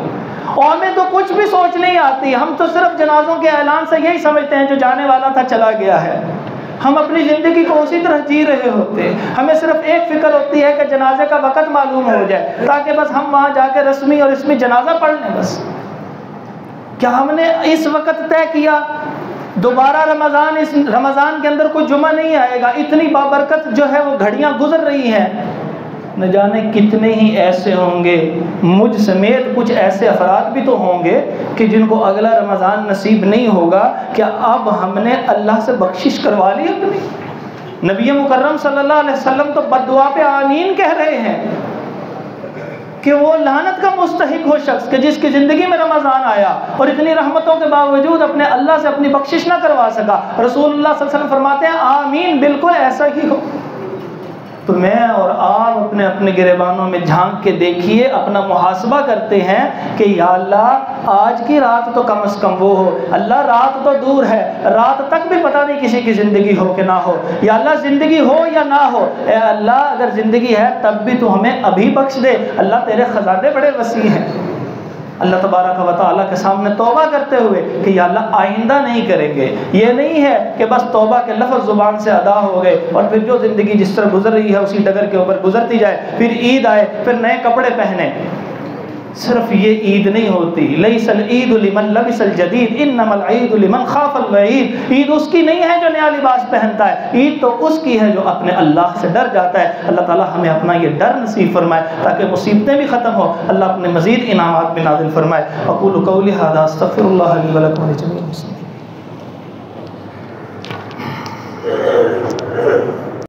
اور ہمیں تو کچھ بھی سوچ نہیں آتی، ہم تو صرف جنازوں کے اعلان سے یہی سمجھتے ہیں جو جانے والا تھا چلا گیا ہے۔ ہم اپنی زندگی کو اسی طرح جی رہے ہوتے ہیں، ہمیں صرف ایک فکر ہوتی ہے کہ جنازے کا وقت معلوم ہو جائے تاکہ بس ہم وہاں جا کے رسمی اور اسمی جنازہ پڑھ لیں۔ بس کیا ہم نے اس وقت طے کیا دوبارہ اس رمضان کے اندر کوئی جمعہ نہیں آئے گا؟ اتنی بابرکت جو ہے وہ گھڑیاں گزر رہی ہیں، نہ جانے کتنے ہی ایسے ہوں گے، مجھ سمیت کچھ ایسے افراد بھی تو ہوں گے کہ جن کو اگلا رمضان نصیب نہیں ہوگا۔ کیا اب ہم نے اللہ سے بخشش کروا لی اپنی؟ نبی مکرم صلی اللہ علیہ وسلم تو بد دعا پہ آمین کہہ رہے ہیں کہ وہ لعنت کا مستحق ہو شخص کہ جس کی زندگی میں رمضان آیا اور اتنی رحمتوں کے باوجود اپنے اللہ سے اپنی بخشش نہ کروا سکا۔ رسول اللہ صلی اللہ علیہ وسلم فرماتے ہیں آمین، بالکل ایسا ہی ہو۔ تو میں اور آپ اپنے اپنے گریبانوں میں جھانک کے دیکھیے، اپنا محاسبہ کرتے ہیں کہ یا اللہ آج کی رات تو کم از کم وہ ہو، اللہ رات تو دور ہے، رات تک بھی پتہ نہیں کسی کی زندگی ہو کہ نہ ہو، یا اللہ زندگی ہو یا نہ ہو، اے اللہ اگر زندگی ہے تب بھی تو ہمیں ابھی بخش دے، اللہ تیرے خزانے بڑے وسیع ہیں۔ اللہ تبارک و تعالیٰ کے سامنے توبہ کرتے ہوئے کہ یا اللہ آئندہ نہیں کریں گے۔ یہ نہیں ہے کہ بس توبہ کے لفظ زبان سے ادا ہو گئے اور پھر جو زندگی جس طرح گزر رہی ہے اسی ڈگر کے اوپر گزرتی جائے، پھر عید آئے پھر نئے کپڑے پہنے۔ صرف یہ عید نہیں ہوتی، لیس العید لمن لبس الجدید انما العید لمن خاف الوعید۔ عید اس کی نہیں ہے جو نیا لباس پہنتا ہے، عید تو اس کی ہے جو اپنے اللہ سے ڈر جاتا ہے۔ اللہ تعالی ہمیں اپنا یہ ڈر نصیب فرمائے تاکہ مصیبتیں بھی ختم ہو، اللہ اپنے مزید انعامات بھی نازل فرمائے۔ اقول قولی ھذا استغفر اللہ لی ولکم ولجمیع المسلمین۔